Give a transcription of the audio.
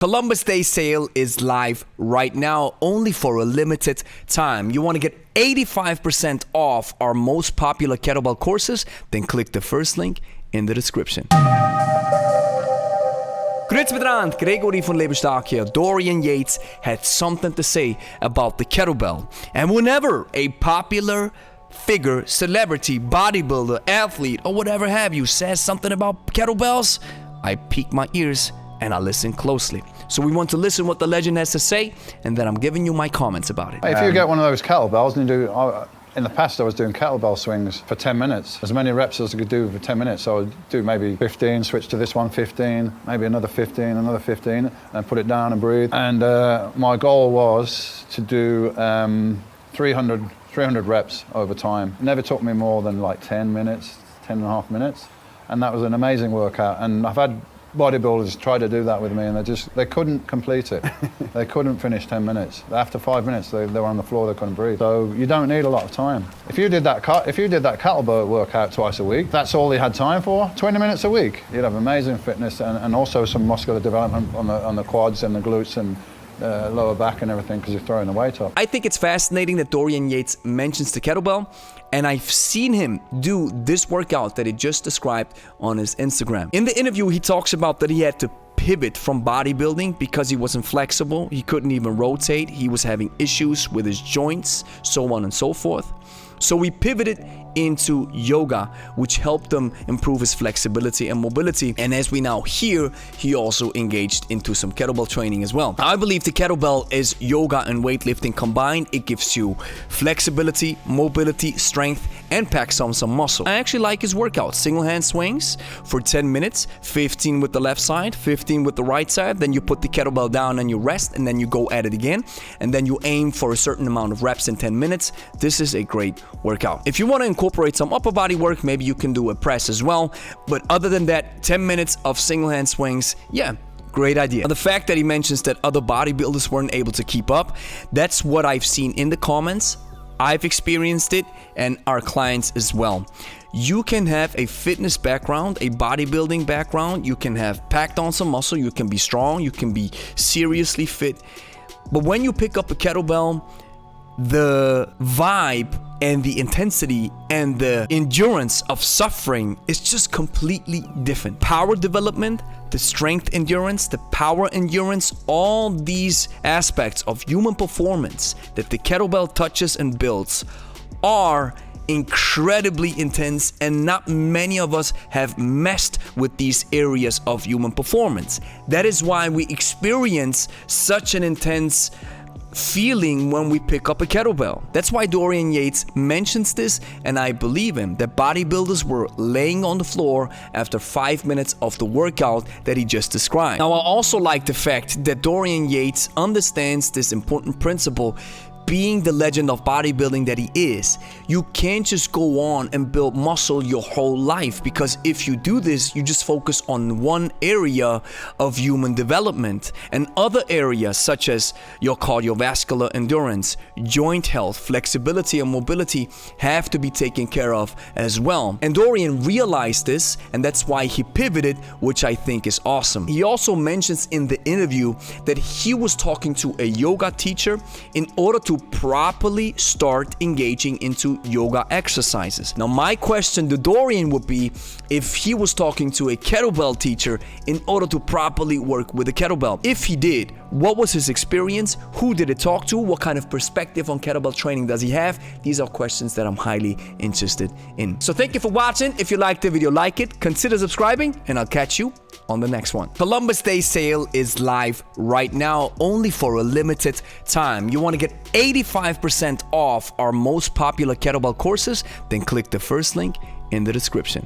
Columbus Day sale is live right now, only for a limited time. You want to get 85% off our most popular kettlebell courses? Then click the first link in the description. Grüezi miteinander, Gregory von Lebe Stark here. Dorian Yates had something to say about the kettlebell. And whenever a popular figure, celebrity, bodybuilder, athlete, or whatever have you says something about kettlebells, I peek my ears and I listen closely. So we want to listen what the legend has to say, and then I'm giving you my comments about it. If you get one of those kettlebells and you do, in the past I was doing kettlebell swings for 10 minutes, as many reps as I could do for 10 minutes. So I'd do maybe 15, switch to this one, 15, maybe another 15, and put it down and breathe. And my goal was to do 300 reps over time. It never took me more than like 10 minutes, 10 and a half minutes. And that was an amazing workout. And I've had bodybuilders try to do that with me, and they couldn't complete it. They couldn't finish 10 minutes. After 5 minutes, they were on the floor, they couldn't breathe. So you don't need a lot of time. If you did that kettlebell workout twice a week, that's all you had time for, 20 minutes a week. You'd have amazing fitness and also some muscular development on the quads and the glutes and lower back and everything, because you're throwing the weight up. I think it's fascinating that Dorian Yates mentions the kettlebell, and I've seen him do this workout that he just described on his Instagram. In the interview, he talks about that he had to pivot from bodybuilding because he wasn't flexible, he couldn't even rotate, he was having issues with his joints, so on and so forth. So we pivoted into yoga, which helped him improve his flexibility and mobility. And as we now hear, he also engaged into some kettlebell training as well. I believe the kettlebell is yoga and weightlifting combined. It gives you flexibility, mobility, strength, and packs on some muscle. I actually like his workout. Single hand swings for 10 minutes, 15 with the left side, 15 with the right side. Then you put the kettlebell down and you rest, and then you go at it again. And then you aim for a certain amount of reps in 10 minutes. This is a great workout. If you want to incorporate some upper body work, maybe you can do a press as well. But other than that, 10 minutes of single hand swings, yeah, great idea. The fact that he mentions that other bodybuilders weren't able to keep up, that's what I've seen in the comments. I've experienced it, and our clients as well. You can have a fitness background, a bodybuilding background, you can have packed on some muscle, you can be strong, you can be seriously fit. But when you pick up a kettlebell, the vibe and the intensity and the endurance of suffering is just completely different. Power development, the strength endurance, the power endurance, all these aspects of human performance that the kettlebell touches and builds are incredibly intense, and not many of us have messed with these areas of human performance. That is why we experience such an intense feeling when we pick up a kettlebell. That's why Dorian Yates mentions this, and I believe him, that bodybuilders were laying on the floor after 5 minutes of the workout that he just described. Now, I also like the fact that Dorian Yates understands this important principle. Being the legend of bodybuilding that he is, you can't just go on and build muscle your whole life, because if you do this, you just focus on one area of human development, and other areas such as your cardiovascular endurance, joint health, flexibility and mobility have to be taken care of as well. And Dorian realized this, and that's why he pivoted, which I think is awesome. He also mentions in the interview that he was talking to a yoga teacher in order to properly start engaging into yoga exercises. Now, my question to Dorian would be if he was talking to a kettlebell teacher in order to properly work with a kettlebell. If he did, what was his experience? Who did it talk to? What kind of perspective on kettlebell training does he have? These are questions that I'm highly interested in. So thank you for watching. If you liked the video, like it, consider subscribing, and I'll catch you on the next one. Columbus Day sale is live right now, only for a limited time. You want to get 85% off our most popular kettlebell courses? Then click the first link in the description.